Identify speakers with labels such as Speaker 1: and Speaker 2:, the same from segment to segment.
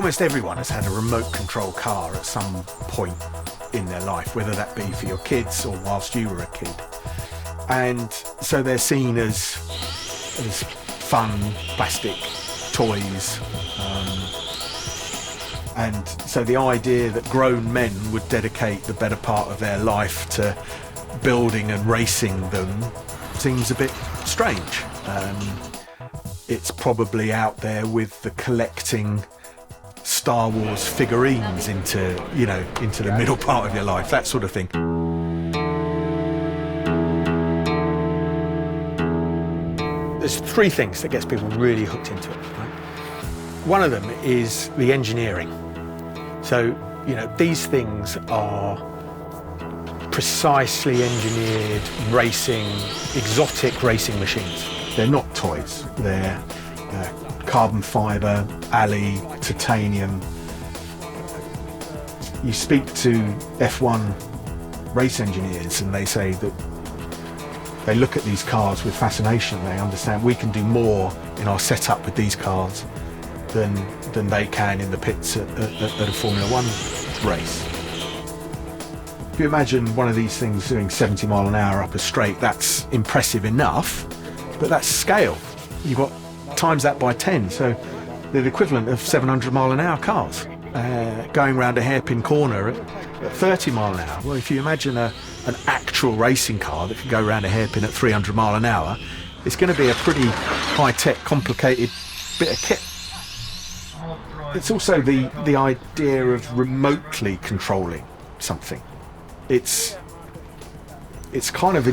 Speaker 1: almost everyone has had a remote control car at some point in their life, whether that be for your kids or whilst you were a kid. And so they're seen as fun, plastic toys. And so the idea that grown men would dedicate the better part of their life to building and racing them seems a bit strange. It's probably out there with the collecting Star Wars figurines into the middle part of your life, that sort of thing. There's three things that gets people really hooked into it. Right? One of them is the engineering. So, these things are precisely engineered racing, exotic racing machines. They're not toys. They're carbon fibre, alloy, titanium. You speak to F1 race engineers and they say that they look at these cars with fascination. They understand we can do more in our setup with these cars than they can in the pits at a Formula One race. If you imagine one of these things doing 70 mile an hour up a straight, that's impressive enough, but that's scale. You've got times that by 10, so they're the equivalent of 700 mile an hour cars going around a hairpin corner at 30 mile an hour. Well, if you imagine an actual racing car that can go around a hairpin at 300 mile an hour, it's going to be a pretty high-tech, complicated bit of kit. It's also the idea of remotely controlling something. It's kind of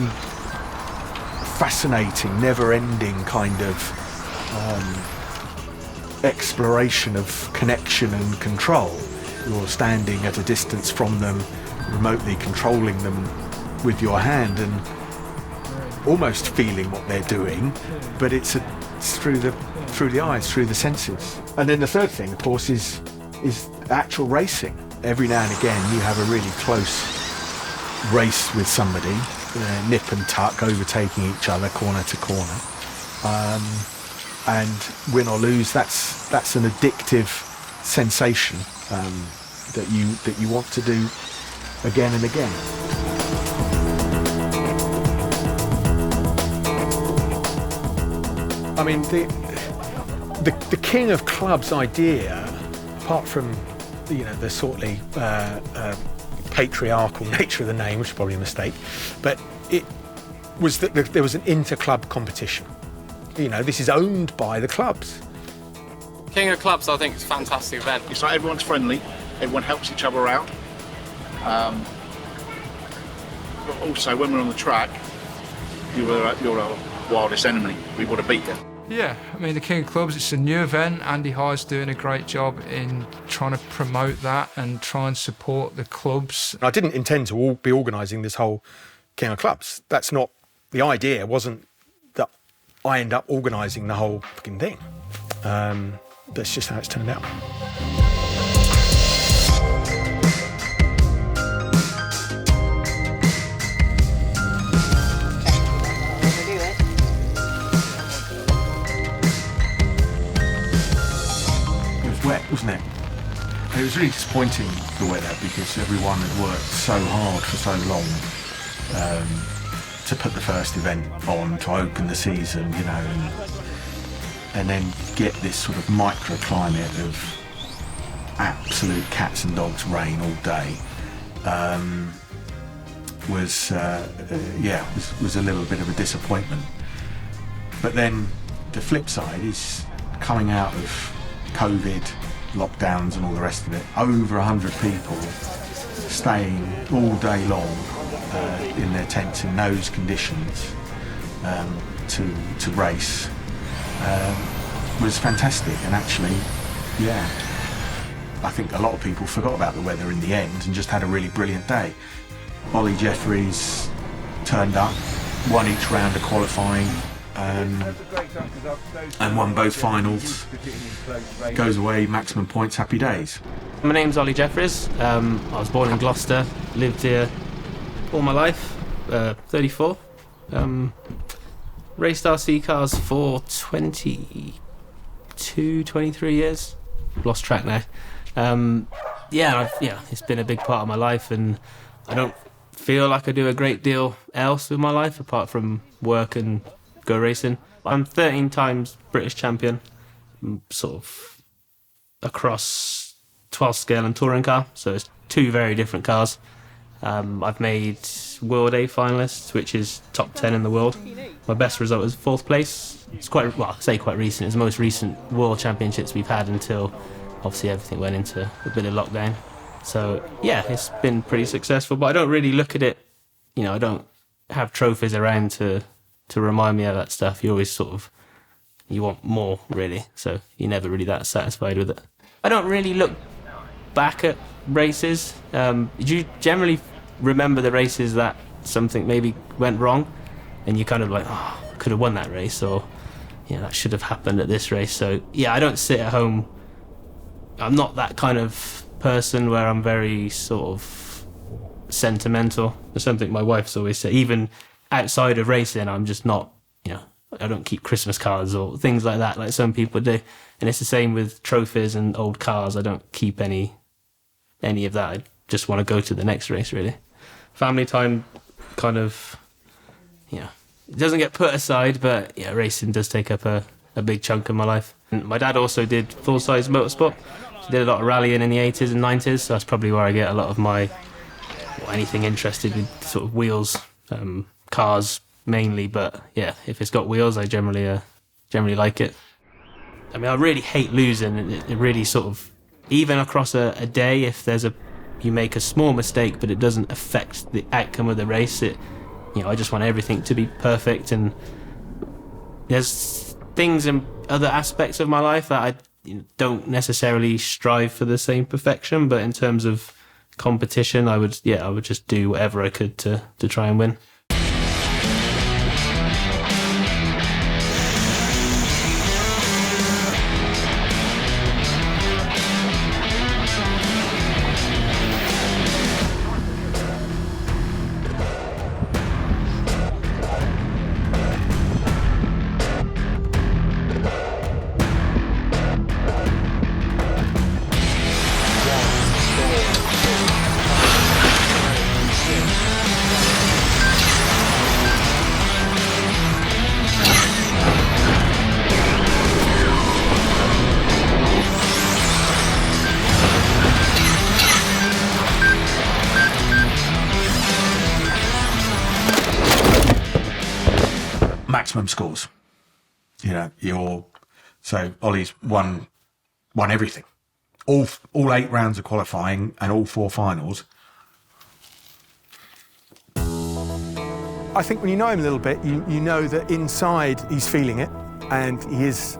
Speaker 1: fascinating, never-ending kind of exploration of connection and control. You're standing at a distance from them, remotely controlling them with your hand and almost feeling what they're doing, but it's through the eyes, through the senses. And then the third thing, of course, is actual racing. Every now and again you have a really close race with somebody, nip and tuck, overtaking each other corner to corner, and win or lose. That's an addictive sensation that you want to do again and again. I mean, the king of clubs idea, apart from the sort of patriarchal nature of the name, which is probably a mistake, but it was that there was an inter-club competition. This is owned by the clubs.
Speaker 2: King of Clubs, I think, is a fantastic event.
Speaker 3: It's like everyone's friendly, everyone helps each other out. But also, when we're on the track, you're our wildest enemy. We want to beat you.
Speaker 4: Yeah, I mean, the King of Clubs, it's a new event. Andy Hyde's doing a great job in trying to promote that and try and support the clubs.
Speaker 1: I didn't intend to be organising this whole King of Clubs. That's not, the idea wasn't that I end up organising the whole fucking thing. That's just how it's turned out. Wet, wasn't it? It was really disappointing, the weather, because everyone had worked so hard for so long to put the first event on, to open the season, and then get this sort of microclimate of absolute cats and dogs rain all day was a little bit of a disappointment. But then the flip side is coming out of COVID, lockdowns and all the rest of it, over 100 people staying all day long in their tents in those conditions to race was fantastic. And actually, I think a lot of people forgot about the weather in the end and just had a really brilliant day. Ollie Jeffries turned up, won each round of qualifying, and won both finals. Goes away, maximum points, happy days.
Speaker 5: My name's Ollie Jeffries. I was born in Gloucester, lived here all my life, 34. Raced RC cars for 23 years. lost track now. It's been a big part of my life, and I don't feel like I do a great deal else with my life apart from work and go racing. I'm 13 times British champion, sort of across 12 scale and touring car, so it's two very different cars. I've made World A finalists, which is top 10 in the world. My best result is 4th place. It's quite recent. It's the most recent World Championships we've had until obviously everything went into a bit of lockdown. So yeah, it's been pretty successful, but I don't really look at it, I don't have trophies around to remind me of that stuff. You always you want more, really, so you're never really that satisfied with it. I don't really look back at races. Do you generally remember the races that something maybe went wrong and you kind of like, oh, I could have won that race, or that should have happened at this race? So yeah, I don't sit at home. I'm not that kind of person where I'm very sort of sentimental. There's something my wife's always said, even outside of racing, I'm just not, I don't keep Christmas cards or things like that like some people do. And it's the same with trophies and old cars. I don't keep any of that. I just want to go to the next race, really. Family time kind of, it doesn't get put aside, but yeah, racing does take up a big chunk of my life. And my dad also did full-size motorsport. He did a lot of rallying in the 80s and 90s, so that's probably where I get a lot of anything interested with sort of wheels, cars mainly, but yeah, if it's got wheels, I generally like it. I mean, I really hate losing, and it really sort of, even across a day, if you make a small mistake but it doesn't affect the outcome of the race, I just want everything to be perfect. And there's things in other aspects of my life that I don't necessarily strive for the same perfection, but in terms of competition, I would just do whatever I could to try and win.
Speaker 1: Maximum scores. So Ollie's won everything. All 8 rounds of qualifying and all 4 finals.
Speaker 6: I think when you know him a little bit, you know that inside he's feeling it, and he is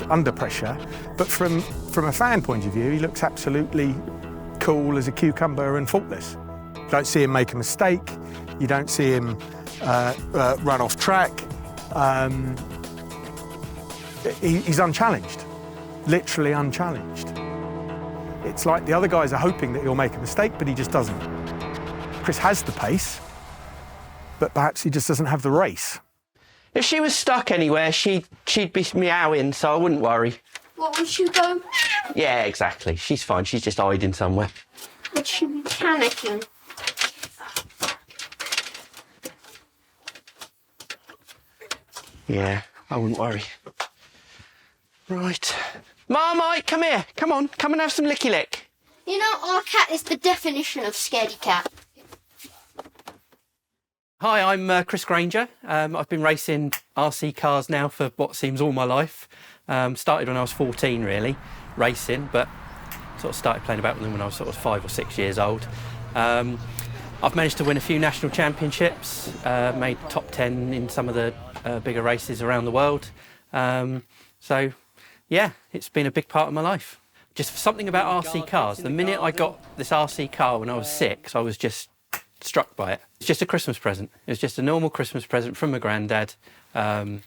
Speaker 6: under pressure. But from a fan point of view, he looks absolutely cool as a cucumber and faultless. You don't see him make a mistake. You don't see him run off track. He's unchallenged, literally unchallenged. It's like the other guys are hoping that he'll make a mistake, but he just doesn't. Chris has the pace, but perhaps he just doesn't have the race.
Speaker 7: If she was stuck anywhere, she'd be meowing, so I wouldn't worry.
Speaker 8: What, would she go?
Speaker 7: Yeah, exactly. She's fine. She's just hiding somewhere.
Speaker 8: Would she be panicking?
Speaker 7: Yeah, I wouldn't worry. Right. Marmite, come here. Come on, come and have some licky lick.
Speaker 8: You know, our cat is the definition of scaredy cat.
Speaker 9: Hi, I'm Chris Granger. I've been racing RC cars now for what seems all my life. Started when I was 14, really, racing, but sort of started playing about with them when I was sort of 5 or 6 years old. I've managed to win a few national championships, made top 10 in some of the bigger races around the world. So, yeah, it's been a big part of my life. Just something about RC cars. The minute I got this RC car when I was 6, I was just struck by it. It's just a Christmas present. It was just a normal Christmas present from my granddad. I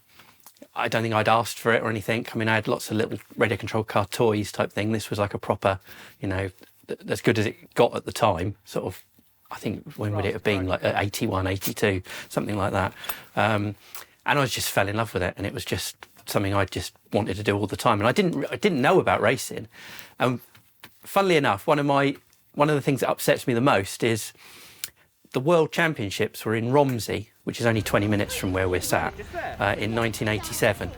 Speaker 9: don't think I'd asked for it or anything. I mean, I had lots of little radio controlled car toys type thing. This was like a proper, as good as it got at the time, sort of. I think, when would it have been, like 81, 82, something like that. And I just fell in love with it, and it was just something I just wanted to do all the time, and I didn't know about racing. And funnily enough, one of the things that upsets me the most is the World Championships were in Romsey, which is only 20 minutes from where we're sat, in 1987.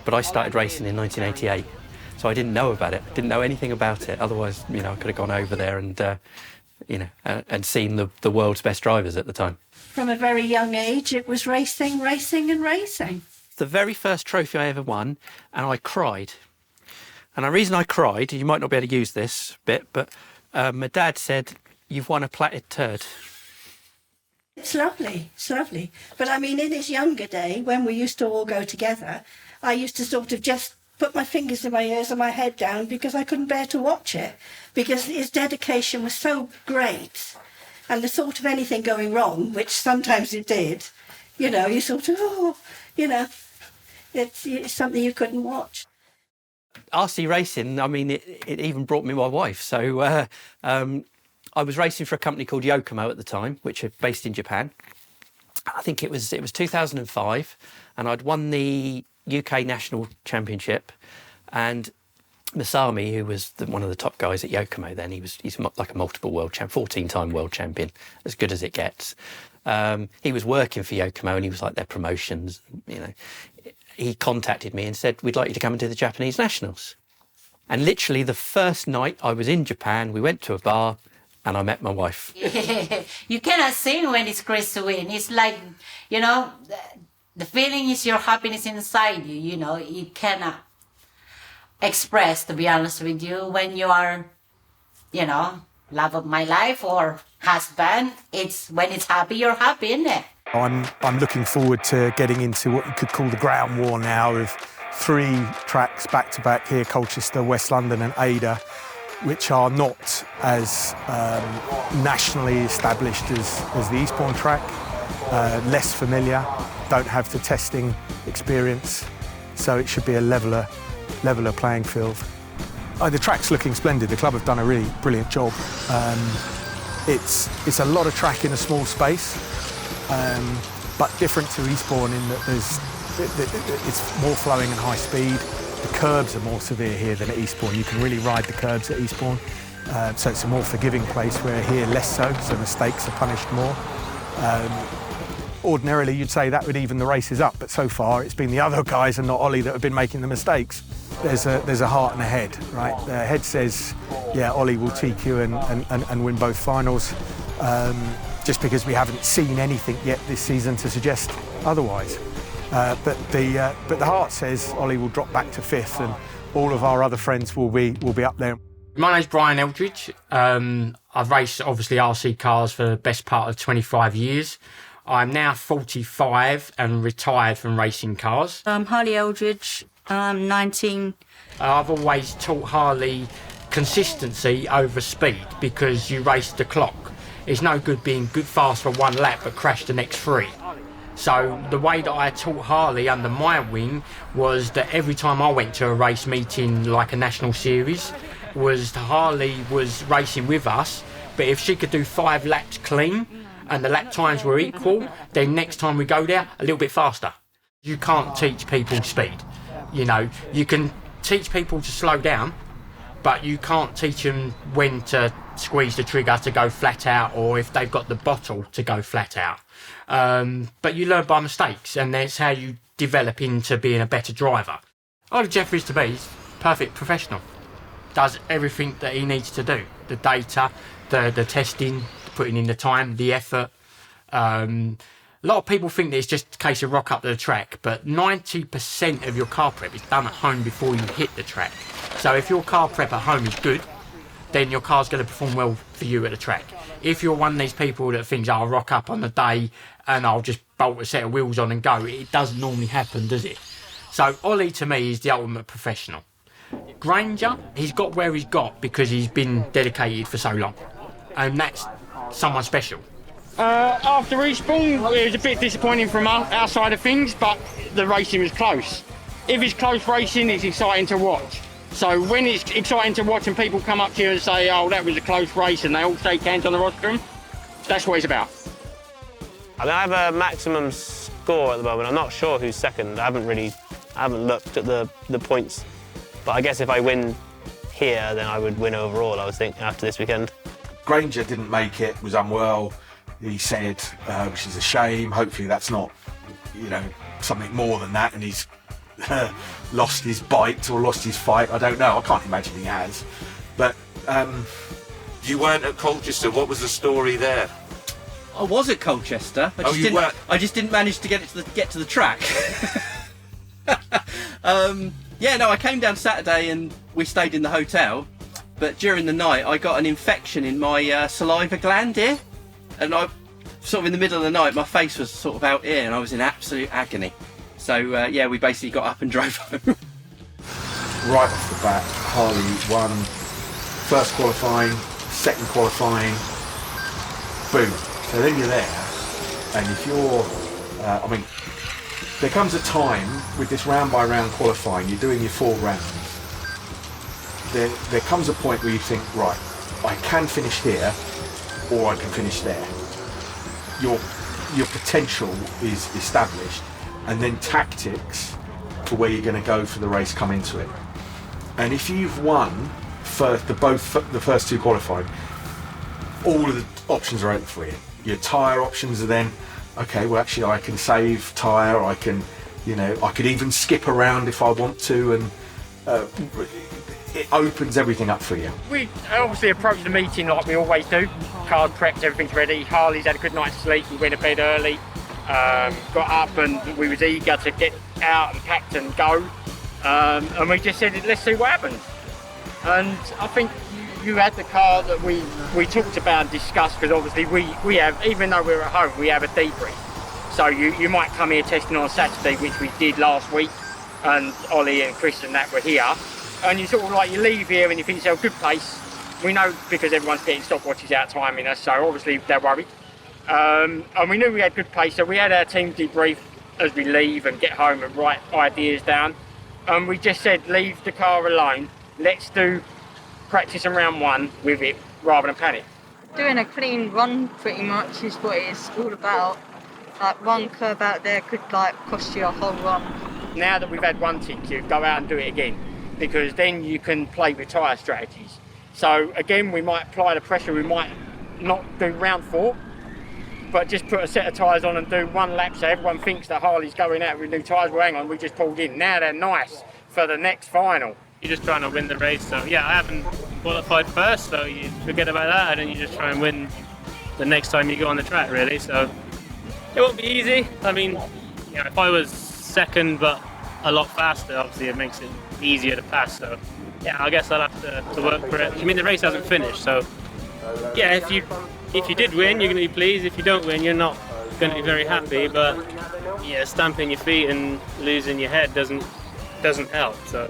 Speaker 9: But I started racing in 1988, so I didn't know about it. Didn't know anything about it. Otherwise, I could have gone over there and, and seen the world's best drivers at the time.
Speaker 10: From a very young age, it was racing, racing and racing.
Speaker 9: The very first trophy I ever won, and I cried. And the reason I cried, you might not be able to use this bit, but my dad said, "You've won a platted turd."
Speaker 10: It's lovely, it's lovely. But I mean, in his younger day, when we used to all go together, I used to sort of just put my fingers in my ears and my head down because I couldn't bear to watch it, because his dedication was so great. And the thought of anything going wrong, which sometimes it did, you sort of, it's something you couldn't watch.
Speaker 9: RC racing, I mean, it even brought me my wife. So I was racing for a company called Yokomo at the time, which are based in Japan. I think it was 2005, and I'd won the UK National Championship, and Masami, who was one of the top guys at Yokomo then, he's like a multiple world champ, 14-time world champion, as good as it gets. He was working for Yokomo and he was like their promotions, He contacted me and said, "We'd like you to come and do the Japanese Nationals." And literally the first night I was in Japan, we went to a bar and I met my wife.
Speaker 11: You cannot sing when it's Chris to win. It's like, the feeling is your happiness inside you, you cannot express, to be honest with you, when you are, love of my life or husband. It's when it's happy, you're happy, isn't it?
Speaker 6: I'm looking forward to getting into what you could call the ground war now of 3 tracks back-to-back here, Colchester, West London and Ada, which are not as nationally established as the Eastbourne track, less familiar, don't have the testing experience, so it should be a leveler playing field. The track's looking splendid. The club have done a really brilliant job. It's a lot of track in a small space, but different to Eastbourne in that it's more flowing and high speed. The curbs are more severe here than at Eastbourne. You can really ride the curbs at Eastbourne, so it's a more forgiving place, where here less so mistakes are punished more. Ordinarily, you'd say that would even the races up, but so far it's been the other guys and not Ollie that have been making the mistakes. There's a heart and a head, right? The head says, yeah, Ollie will TQ and win both finals, just because we haven't seen anything yet this season to suggest otherwise. But the heart says Ollie will drop back to 5th, and all of our other friends will be up there.
Speaker 12: My name's Brian Eldridge. I've raced obviously RC cars for the best part of 25 years. I'm now 45 and retired from racing cars.
Speaker 13: I'm Harley Eldridge. I'm 19.
Speaker 12: I've always taught Harley consistency over speed, because you race the clock. It's no good being good fast for 1 lap but crash the next 3. So the way that I taught Harley under my wing was that every time I went to a race meeting, like a national series, Harley was racing with us, but if she could do 5 laps clean and the lap times were equal, then next time we go there, a little bit faster. You can't teach people speed. You can teach people to slow down, but you can't teach them when to squeeze the trigger to go flat out, or if they've got the bottle to go flat out. But you learn by mistakes, and that's how you develop into being a better driver. Ollie Jeffries, to me, is perfect professional. Does everything that he needs to do. The data, the testing, putting in the time, the effort. A lot of people think that it's just a case of rock up to the track, but 90% of your car prep is done at home before you hit the track. So if your car prep at home is good, then your car's going to perform well for you at the track. If you're one of these people that thinks, I'll rock up on the day and I'll just bolt a set of wheels on and go, it doesn't normally happen, does it? So Ollie, to me, is the ultimate professional. Granger, he's got where he's got because he's been dedicated for so long. And that's someone special.
Speaker 14: After Eastbourne, it was a bit disappointing from our side of things, but the racing was close. If it's close racing, it's exciting to watch. So when it's exciting to watch and people come up to you and say, oh, that was a close race, and they all shake hands on the rostrum, that's what it's about.
Speaker 5: I have a maximum score at the moment. I'm not sure who's second. I haven't really
Speaker 15: I haven't looked at the points, but I guess if I win here, then I would win overall, I was thinking, after this weekend.
Speaker 1: Granger didn't make it, was unwell. He said, which is a shame. Hopefully that's not, something more than that, and he's lost his bite or lost his fight. I don't know. I can't imagine he has. But
Speaker 16: you weren't at Colchester. What was the story there?
Speaker 9: I was at Colchester. I just didn't manage to get to the track. I came down Saturday and we stayed in the hotel. But during the night, I got an infection in my saliva gland here, and I sort of in the middle of the night, my face was sort of out here, and I was in absolute agony. So we basically got up and drove home.
Speaker 1: Right off the bat, Harley won first qualifying, second qualifying, boom. So then you're there, and if you're, there comes a time with this round by round qualifying, you're doing your 4 rounds. There comes a point where you think, right, I can finish here, or I can finish there. Your potential is established, and then tactics for where you're going to go for the race come into it. And if you've won the first 2 qualifying, all of the options are open for you. Your tyre options are then, okay, well actually I can save tyre, I can, I could even skip around if I want to, and it opens everything up for you.
Speaker 14: We obviously approached the meeting like we always do. Cars prepped, everything's ready. Harley's had a good night's sleep. We went to bed early, got up, and we was eager to get out and packed and go. And we just said, let's see what happens. And I think you had the car that we talked about and discussed, because obviously we have, even though we're at home, we have a debrief. So you might come here testing on Saturday, which we did last week, and Ollie and Chris and that were here. And you sort of you leave here and you think, so good place. We know because everyone's getting stopwatches out timing us, so obviously they're worried. And we knew we had good pace, so we had our team debrief as we leave and get home and write ideas down. And we just said, leave the car alone. Let's do practice in round 1 with it rather than panic.
Speaker 13: Doing a clean run pretty much is what it's all about. Like one curve out there could cost you a whole run.
Speaker 14: Now that we've had one TQ, go out and do it again, because then you can play with tyre strategies. So again, we might apply the pressure, we might not do round 4, but just put a set of tyres on and do 1 lap so everyone thinks that Harley's going out with new tyres. Well, hang on, we just pulled in. Now they're nice for the next final.
Speaker 5: You're just trying to win the race, so yeah, I haven't qualified first, so you forget about that, and then you just try and win the next time you go on the track, really. So it won't be easy. I mean, if I was second but a lot faster, obviously it makes it easier to pass. So yeah, I guess I'll have to work for it. I mean, the race hasn't finished, so yeah, if you did win, you're going to be pleased. If you don't win, you're not going to be very happy. But yeah, stamping your feet and losing your head doesn't help. So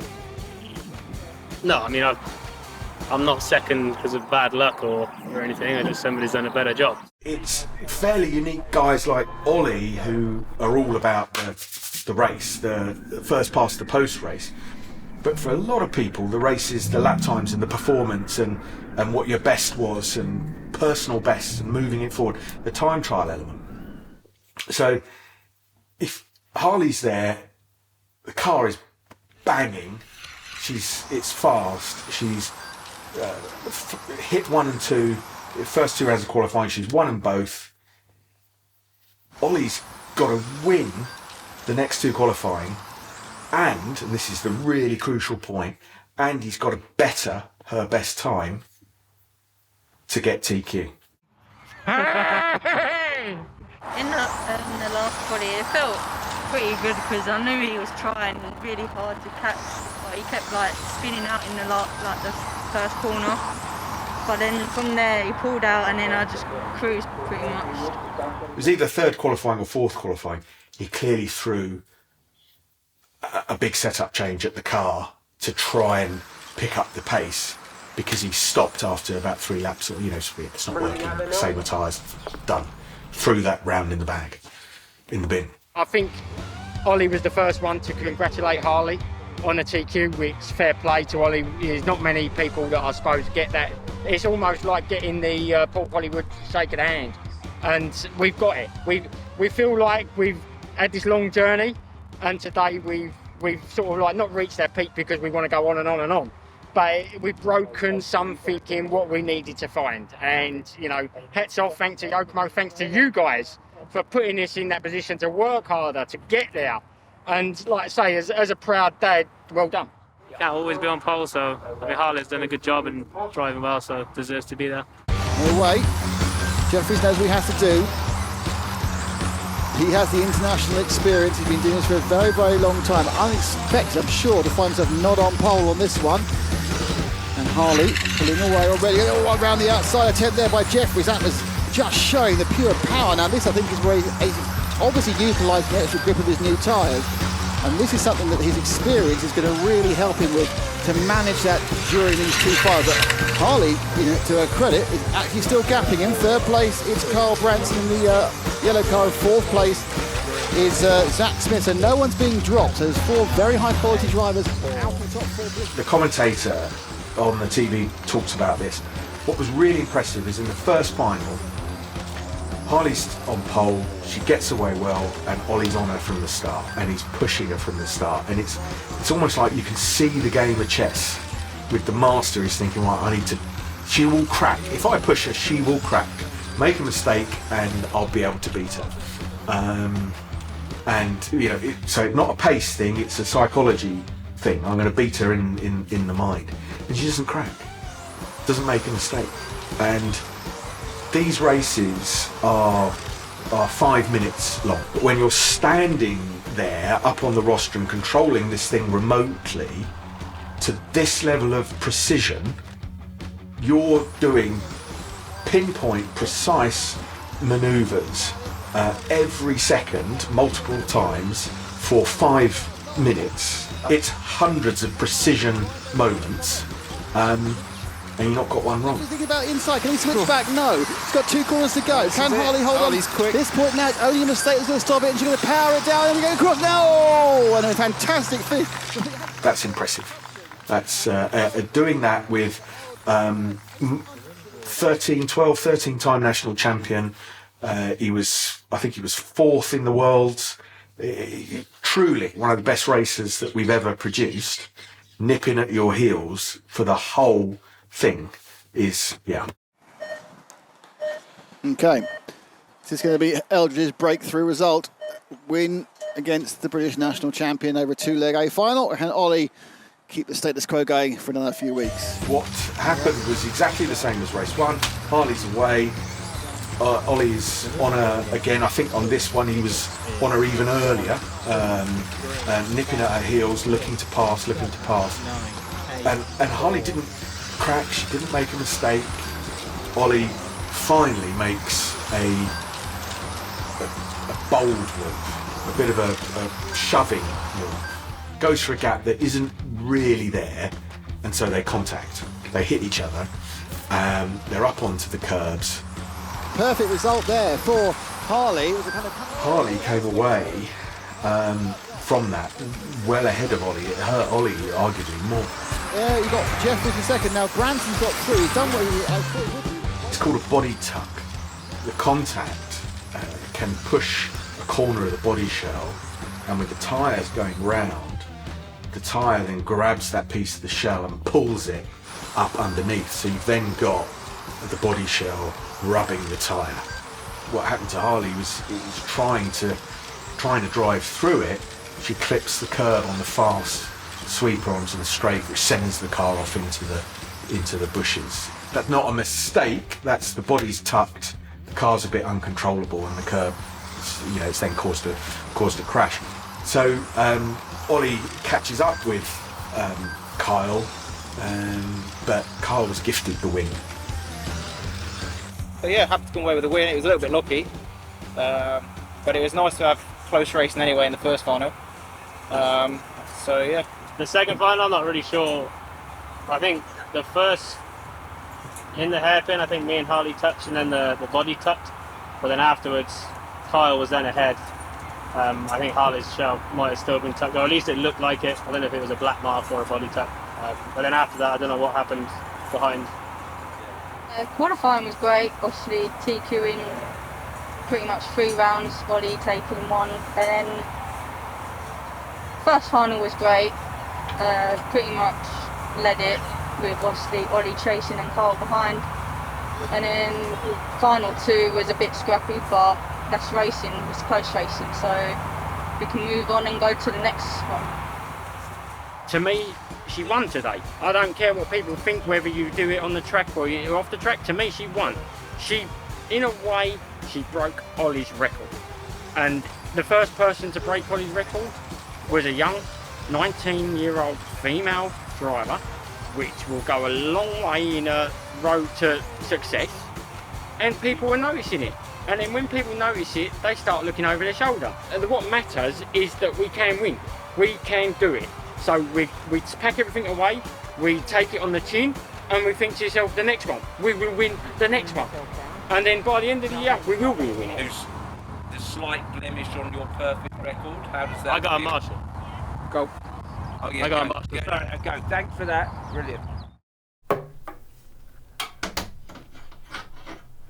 Speaker 5: no, I mean, I'm not second because of bad luck or anything. I just somebody's done a better job.
Speaker 1: It's fairly unique guys like Ollie who are all about the race, the first past the post race. But for a lot of people, the race is the lap times and the performance and what your best was and personal best and moving it forward, the time trial element. So if Harley's there, the car is banging, it's fast, she's hit 1 and 2, the first 2 rounds of qualifying, she's won them both. Ollie's got to win the next 2 qualifying, and this is the really crucial point, and he's got to better her best time to get TQ.
Speaker 13: In the last quali, it felt pretty good because I knew he was trying really hard to catch, but he kept spinning out in the first corner. But then from there he pulled out, and then I just cruised pretty much.
Speaker 1: It was either 3rd qualifying or 4th qualifying. He clearly threw a big setup change at the car to try and pick up the pace, because he stopped after about 3 laps, or it's not working, save my tyres, done. Threw that round in the bag, in the bin.
Speaker 14: I think Ollie was the first one to congratulate Harley on the TQ, which fair play to Ollie. There's not many people that I suppose get that. It's almost like getting the Port Hollywood shake of the hand, and we've got it. We feel like we've had this long journey, and today we've we've sort of like not reached our peak because we want to go on and on and on, but we've broken something in what we needed to find. And, you know, hats off, thanks to Yokomo, thanks to you guys for putting us in that position to work harder, to get there. And like I say, as a proud dad, well done.
Speaker 5: Can't always be on pole, so I mean Harley's done a good job and driving well, so deserves to be there.
Speaker 17: No way. Jeffries knows what he has to do. He has the international experience. He's been doing this for a very, very long time. Unexpected, I'm sure, to find himself not on pole on this one. And Harley pulling away already. All around the outside attempt there by Jeffries. That was just showing the pure power. Now this, I think, is where he's obviously utilising the extra grip of his new tyres. And this is something that his experience is going to really help him with to manage that during these two fires. But Harley, you know, to her credit, is actually still gapping him. Third place, it's Carl Branson in the yellow car. Fourth place is Zach Smith. So no one's being dropped. So there's four very high quality drivers out of the top four.
Speaker 1: The commentator on the TV talks about this. What was really impressive is in the first final, Harley's on pole, she gets away well, and Ollie's on her from the start, and he's pushing her from the start, and it's almost like you can see the game of chess with the master. He's thinking, well, she will crack. If I push her, she will crack. Make a mistake, and I'll be able to beat her. And you know, so it's not a pace thing; it's a psychology thing. I'm going to beat her in the mind, and she doesn't crack, doesn't make a mistake, and these races are 5 minutes long. But when you're standing there up on the rostrum controlling this thing remotely to this level of precision, you're doing pinpoint, precise manoeuvres every second, multiple times for 5 minutes. It's hundreds of precision moments. And you've not got one wrong.
Speaker 17: Thinking about inside, can he switch back? No. He's got 2 corners to go. Can Harley hold on? He's quick. This point now, it's only a mistake that's going to stop it, and she's going to power it down, and we're going across now. Oh, and a fantastic finish.
Speaker 1: That's impressive. That's doing that with 13-time national champion. I think he was 4th in the world. Truly one of the best racers that we've ever produced. Nipping at your heels for the whole thing is, yeah.
Speaker 17: Okay, this is going to be Eldridge's breakthrough result. Win against the British national champion over a 2-leg A final. Can Ollie keep the status quo going for another few weeks?
Speaker 1: What happened was exactly the same as race 1. Harley's away. Ollie's on her again. I think on this one he was on her even earlier, nipping at her heels, looking to pass. And Harley didn't crack, she didn't make a mistake. Ollie finally makes a bold move, a bit of a shoving move. Goes for a gap that isn't really there, and so they contact. They hit each other. They're up onto the curbs.
Speaker 17: Perfect result there for Harley. It was a kind of...
Speaker 1: Harley came away from that well ahead of Ollie. It hurt Ollie arguably more.
Speaker 17: Yeah, you got Jeffries in second. Now Branson's got 3. He's done what I thought.
Speaker 1: It's called a body tuck. The contact can push a corner of the body shell, and with the tyres going round, the tyre then grabs that piece of the shell and pulls it up underneath. So you've then got the body shell rubbing the tyre. What happened to Harley was it was trying to drive through it. She clips the curb on the fast sweeper onto the straight, which sends the car off into the bushes. That's not a mistake. That's the body's tucked. The car's a bit uncontrollable, and the curb, you know, it's then caused a crash. So Ollie catches up with Kyle, but Kyle was gifted the win.
Speaker 18: So yeah, happy to come away with a win. It was a little bit lucky, but it was nice to have close racing anyway in the first final. So yeah.
Speaker 5: The second final, I'm not really sure. I think the first, in the hairpin, I think me and Harley touched, and then the body tucked. But then afterwards, Kyle was then ahead. I think Harley's shell might have still been tucked, or at least it looked like it. I don't know if it was a black mark or a body tuck. But then after that, I don't know what happened behind.
Speaker 13: Qualifying was great, obviously TQing pretty much 3 rounds, Ollie taking 1, and then First final was great. Pretty much led it with obviously Ollie chasing and Carl behind. And then final two was a bit scrappy, but that's racing, it's close racing, so we can move on and go to the next one.
Speaker 14: To me, she won today. I don't care what people think, whether you do it on the track or you're off the track. To me, she won. She, in a way, she broke Ollie's record. And the first person to break Ollie's record was a young 19-year-old female driver, which will go a long way in a road to success. And people are noticing it. And then when people notice it, they start looking over their shoulder. And what matters is that we can win. We can do it. So we pack everything away, we take it on the chin, and we think to yourself, the next one, we will win the next one. And then by the end of the year, we will be winning.
Speaker 19: There's the slight blemish on your perfect record. How does that
Speaker 15: I got a
Speaker 19: feel?
Speaker 15: Marshall.
Speaker 14: Go.
Speaker 19: Oh, yeah,
Speaker 15: I got a
Speaker 19: go.
Speaker 15: Marshall.
Speaker 19: Yeah, go. Thanks for that. Brilliant.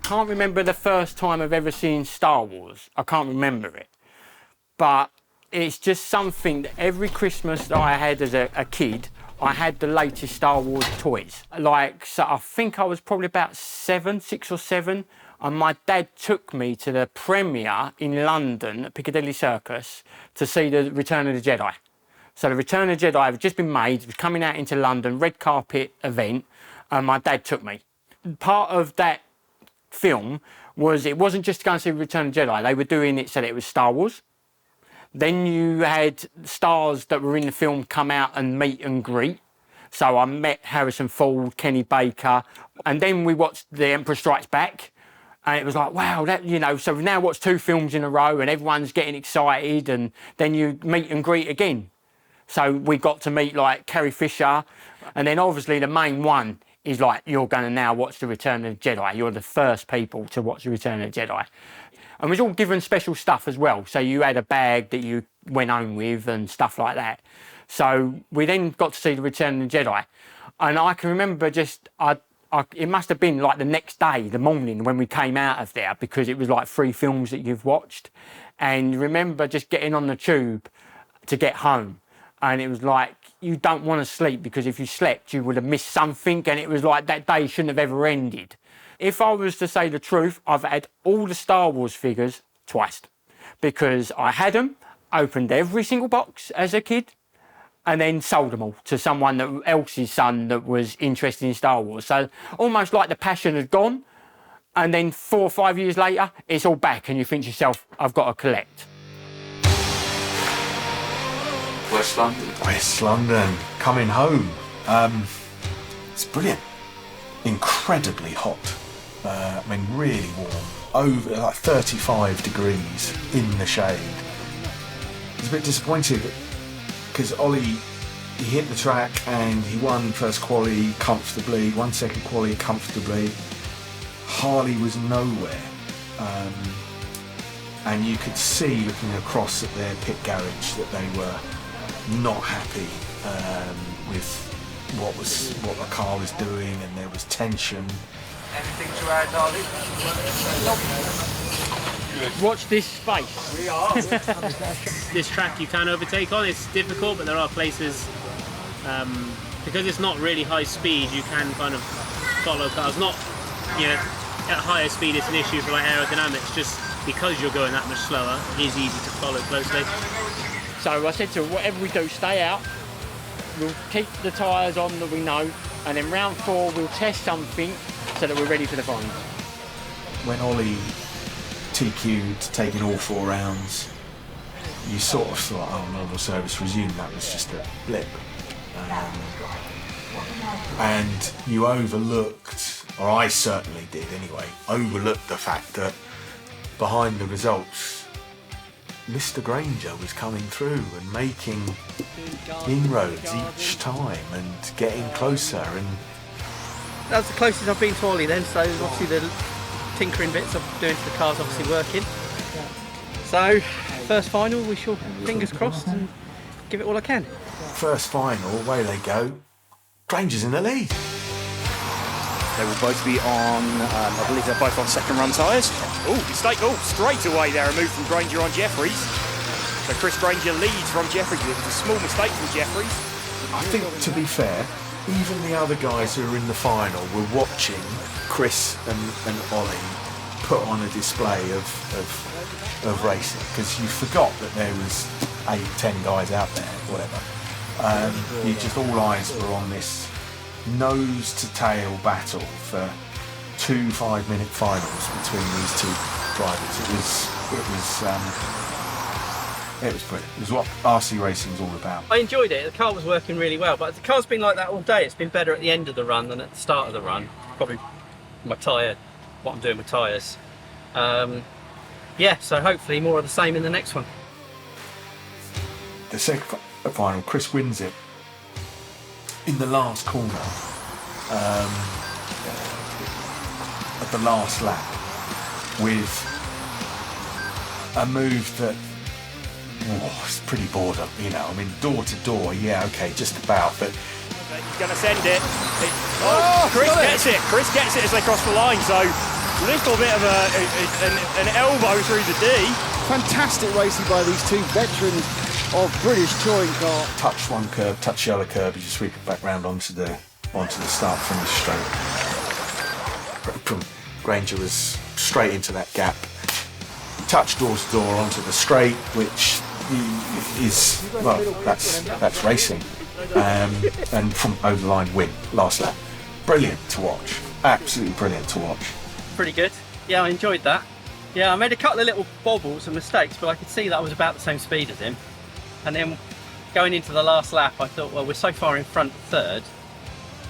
Speaker 14: Can't remember the first time I've ever seen Star Wars. I can't remember it. But it's just something that every Christmas that I had as a kid, I had the latest Star Wars toys. Like, so I think I was probably about 6 or 7, and my dad took me to the premiere in London at Piccadilly Circus to see the Return of the Jedi. So the Return of the Jedi had just been made, it was coming out into London, red carpet event, and my dad took me. Part of that film was, it wasn't just to go and see Return of the Jedi, they were doing it so that it was Star Wars. Then you had stars that were in the film come out and meet and greet. So I met Harrison Ford, Kenny Baker, and then we watched The Emperor Strikes Back. And it was like, wow, that, you know, so we've now watched 2 films in a row and everyone's getting excited, and then you meet and greet again. So we got to meet like Carrie Fisher, and then obviously the main one is like, you're going to now watch The Return of the Jedi. You're the first people to watch The Return of the Jedi. And we was all given special stuff as well. So you had a bag that you went home with and stuff like that. So we then got to see The Return of the Jedi. And I can remember just, it must have been like the next day, the morning, when we came out of there, because it was like 3 films that you've watched. And remember just getting on the tube to get home. And it was like, you don't want to sleep, because if you slept, you would have missed something. And it was like that day shouldn't have ever ended. If I was to say the truth, I've had all the Star Wars figures twice, because I had them, opened every single box as a kid, and then sold them all to someone else's son that was interested in Star Wars. So almost like the passion had gone, and then 4 or 5 years later, it's all back, and you think to yourself, I've got to collect.
Speaker 1: West London. West London, coming home. It's brilliant. Incredibly hot. I mean, really warm. Over like 35 degrees in the shade. I was a bit disappointed because Ollie, he hit the track and he won first quali comfortably, won second quali comfortably. Harley was nowhere. And you could see, looking across at their pit garage, that they were not happy with what the car was doing, and there was tension.
Speaker 19: Anything to add, Harley?
Speaker 14: Watch this space.
Speaker 19: We are.
Speaker 20: This track you can overtake on, it's difficult, but there are places, because it's not really high speed, you can kind of follow cars. Not, you know, at higher speed it's an issue for like aerodynamics, just because you're going that much slower, it is easy to follow closely.
Speaker 14: So I said to her, whatever we do, stay out. We'll keep the tyres on that we know, and then round 4 we'll test something so that we're ready for the final.
Speaker 1: When Ollie TQ'd, taking all 4 rounds, you sort of thought, oh, normal service resumed, that was just a blip. And you overlooked, or I certainly did anyway, overlooked the fact that behind the results, Mr. Granger was coming through and making inroads each time and getting closer. And
Speaker 9: that was the closest I've been to Ollie then, so obviously the tinkering bits I'm doing to the car's obviously working. So, first final, we shall, fingers crossed, and give it all I can.
Speaker 1: First final, away they go. Granger's in the lead.
Speaker 21: They will both be on, I believe they're both on second run tyres. Oh, mistake, straight away there, a move from Granger on Jeffries.
Speaker 2: So Chris Granger leads from Jeffries. It was a small mistake from Jeffries.
Speaker 1: I think, to be fair, even the other guys who were in the final were watching Chris and Ollie put on a display of racing, because you forgot that there was 8-10 guys out there, whatever. You just, all eyes were on this nose to tail battle for 2 5-minute finals between these two drivers. It was brilliant. It was what RC racing's all about.
Speaker 9: I enjoyed it. The car was working really well, but the car's been like that all day. It's been better at the end of the run than at the start of the run. Probably my tyre, what I'm doing with tyres. Yeah, so hopefully more of the same in the next one.
Speaker 1: The second final, Chris wins it in the last corner, at the last lap, with a move that, it's pretty border, you know. I mean, door to door, yeah, okay, just about, but
Speaker 2: He's going to send it. Chris gets it. Chris gets it as they cross the line. So a little bit of an elbow through the D.
Speaker 17: Fantastic racing by these two veterans of British touring car.
Speaker 1: touch one curb, touch the other curb, you just sweep it back round onto the start finish straight. Granger was straight into that gap. Touch door to door onto the straight, which is, well, that's racing. And from over the line, win last lap. Brilliant to watch. Absolutely brilliant to watch.
Speaker 9: Pretty good. Yeah, I enjoyed that. Yeah, I made a couple of little bobbles and mistakes, but I could see that I was about the same speed as him. And then going into the last lap, I thought, well, we're so far in front third,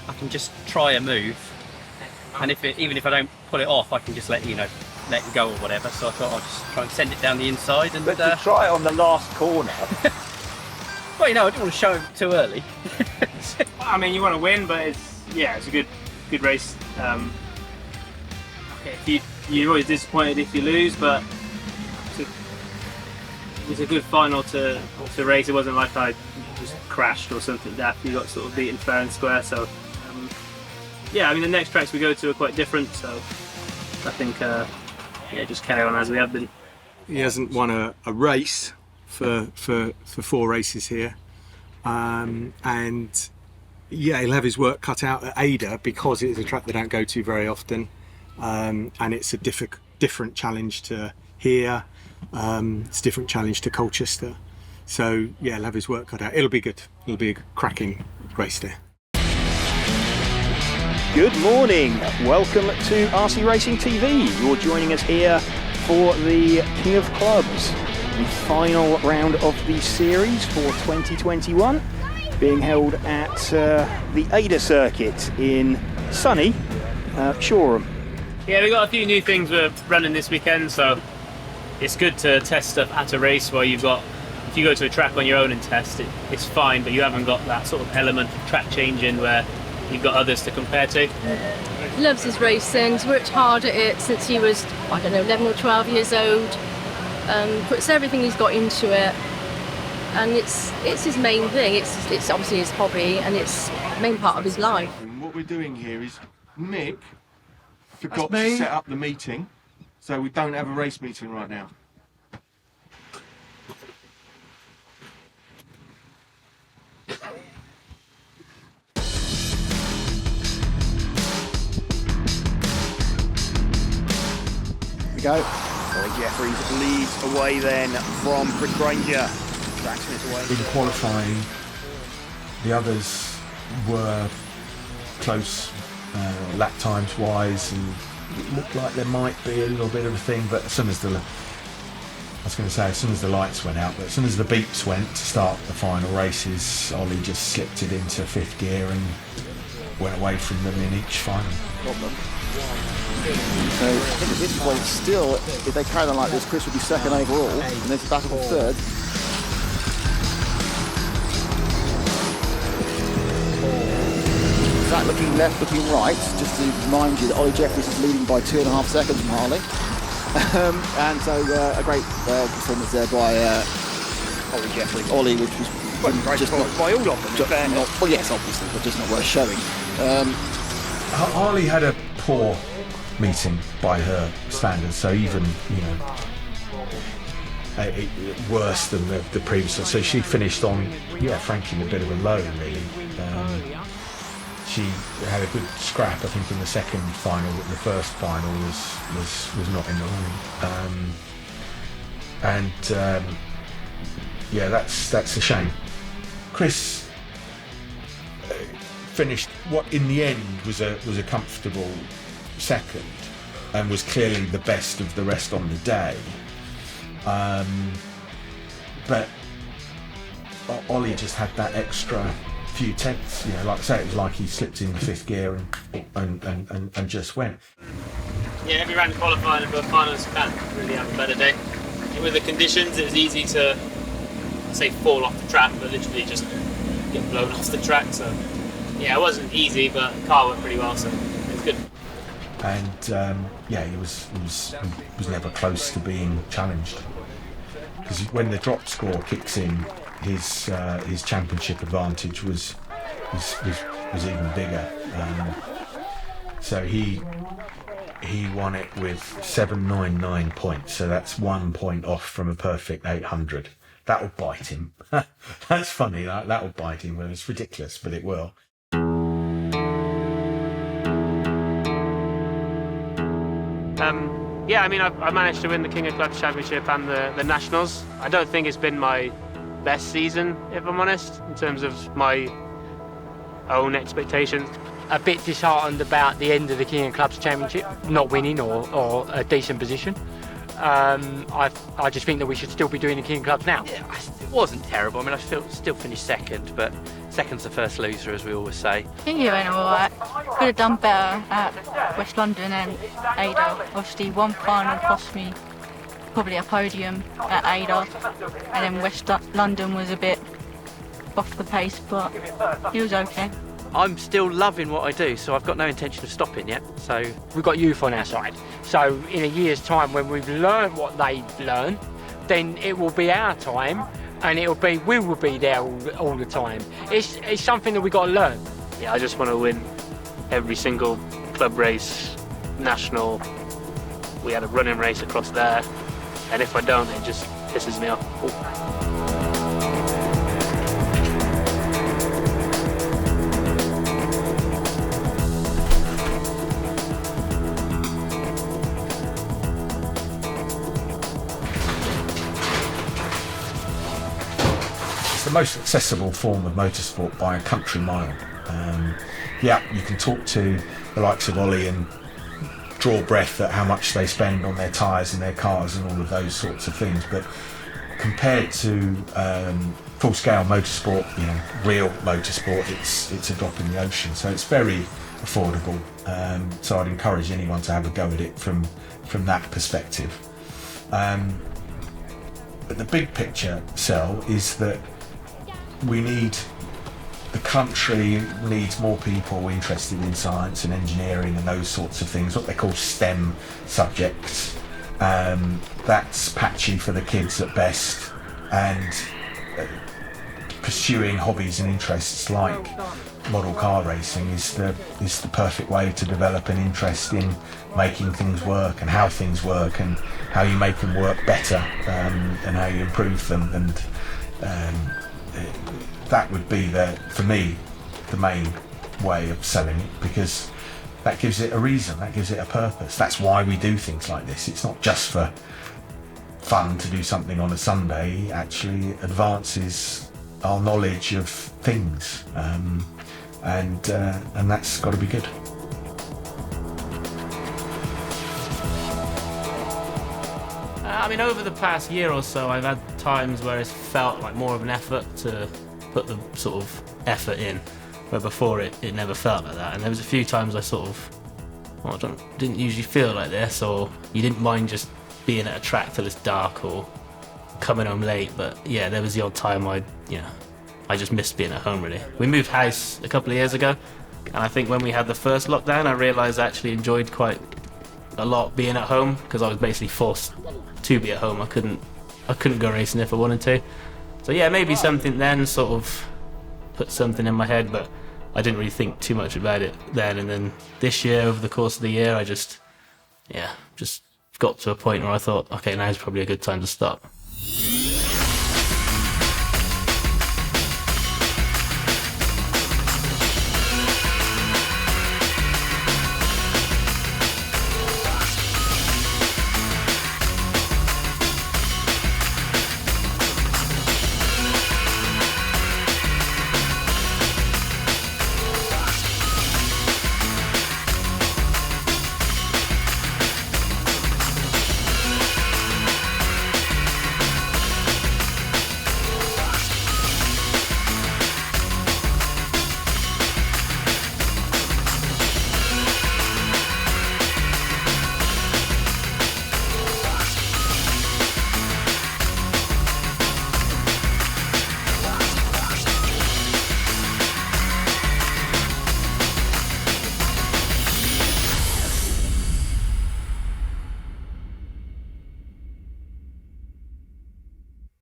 Speaker 9: I can just try a move. And even if I don't pull it off, I can just let it go or whatever. So I thought I'd just try and send it down the inside. And
Speaker 2: But to try it on the last corner.
Speaker 9: Well, I didn't want to show him too early.
Speaker 20: I mean, you want to win, but it's a good race. You're always disappointed if you lose, but it was a good final to race. It wasn't like I just crashed or something like that. You got sort of beaten fair and square. So I mean, the next tracks we go to are quite different. So I think just carry on as we have been.
Speaker 6: He hasn't won a race for 4 races here, and he'll have his work cut out at Ada because it is a track they don't go to very often, and it's a different challenge to here. It's a different challenge to Colchester, so he'll have his work cut out. It'll be good. It'll be a cracking race there.
Speaker 2: Good morning. Welcome to RC Racing TV. You're joining us here for the King of Clubs, the final round of the series for 2021, being held at the Ada circuit in sunny Shoreham.
Speaker 20: Yeah, we've got a few new things we're running this weekend, so it's good to test stuff at a race where if you go to a track on your own and test it, it's fine, but you haven't got that sort of element of track changing where you've got others to compare to.
Speaker 22: Loves his racing. He's worked hard at it since he was, 11 or 12 years old. Puts everything he's got into it, and it's his main thing. It's obviously his hobby, and it's the main part of his life.
Speaker 1: And what we're doing here is Mick forgot to set up the meeting, so we don't have a race meeting right now.
Speaker 2: Go. Ollie Jeffries leads away then from Chris Granger.
Speaker 1: In qualifying, the others were close lap times wise, and it looked like there might be a little bit of a thing, but as soon as the lights went out, but as soon as the beeps went to start the final races, Ollie just slipped it into 5th gear and went away from them in each final.
Speaker 17: So I think at this point still, if they carry on like this, Chris will be second overall, and there's a battle for third. That looking left, looking right, just to remind you that Ollie Jeffries is leading by 2.5 seconds from Harley. And so a great performance there by
Speaker 2: Ollie Jeffries.
Speaker 17: Ollie, which was just not,
Speaker 2: by all of them.
Speaker 17: well, yes, obviously, but just not worth showing.
Speaker 1: Harley had a poor meeting by her standards, so even worse than the previous one. So she finished on, frankly, a bit of a low, really. She had a good scrap, I think, in the second final, but the first final was not in the running. That's a shame. Chris finished what in the end was a comfortable second, and was clearly the best of the rest on the day. But Ollie just had that extra few tenths, like I say, it was like he slipped in the fifth gear and just went.
Speaker 20: Yeah, every round of qualifying and both finals you can really have a better day. With the conditions, it was easy to, say, fall off the track, but literally just get blown off the track. So yeah, it wasn't easy, but the car went pretty well, so it was good.
Speaker 1: And he was never close to being challenged, because when the drop score kicks in, his championship advantage was even bigger. So he won it with 799 points. So that's 1 point off from a perfect 800. That'll bite him. That's funny. That'll bite him. Well, it's ridiculous, but it will.
Speaker 20: I managed to win the King of Clubs Championship and the Nationals. I don't think it's been my best season, if I'm honest, in terms of my own expectations.
Speaker 12: A bit disheartened about the end of the King of Clubs Championship, not winning or a decent position. I just think that we should still be doing the King of Clubs now.
Speaker 9: Yeah, it wasn't terrible. I mean, I still finished second, but second's the first loser, as we always say.
Speaker 13: I think it went alright. Could have done better at West London and Ada. Obviously, one final cost me probably a podium at Ada, and then West London was a bit off the pace, but it was okay.
Speaker 9: I'm still loving what I do, so I've got no intention of stopping yet. So
Speaker 12: we've got youth on our side. So in a year's time, when we've learned what they've learned, then it will be our time, and we will be there all the time. It's something that we've got to learn.
Speaker 20: Yeah, I just want to win every single club race, national. We had a running race across there, and if I don't, it just pisses me off.
Speaker 1: The most accessible form of motorsport by a country mile. You can talk to the likes of Ollie and draw breath at how much they spend on their tyres and their cars and all of those sorts of things, but compared to full-scale motorsport, real motorsport, it's a drop in the ocean. So it's very affordable. So I'd encourage anyone to have a go at it from that perspective. But the big picture, Sel, is that the country needs more people interested in science and engineering and those sorts of things, what they call STEM subjects. That's patchy for the kids at best, and pursuing hobbies and interests like model car racing is the perfect way to develop an interest in making things work and how things work and how you make them work better, and how you improve them. And that would be, for me, the main way of selling it, because that gives it a reason, that gives it a purpose. That's why we do things like this. It's not just for fun to do something on a Sunday. It actually advances our knowledge of things, and that's got to be good.
Speaker 5: Over the past year or so, I've had times where it's felt like more of an effort to put the sort of effort in, where before it never felt like that. And there was a few times I didn't usually feel like this, or you didn't mind just being at a track till it's dark or coming home late. But yeah, there was the odd time I just missed being at home, really. We moved house a couple of years ago, and I think when we had the first lockdown, I realised I actually enjoyed quite a lot being at home, because I was basically forced to be at home. I couldn't go racing if I wanted to. So yeah, maybe something then sort of put something in my head, but I didn't really think too much about it then. And then this year, over the course of the year, I just got to a point where I thought, okay, now's probably a good time to stop.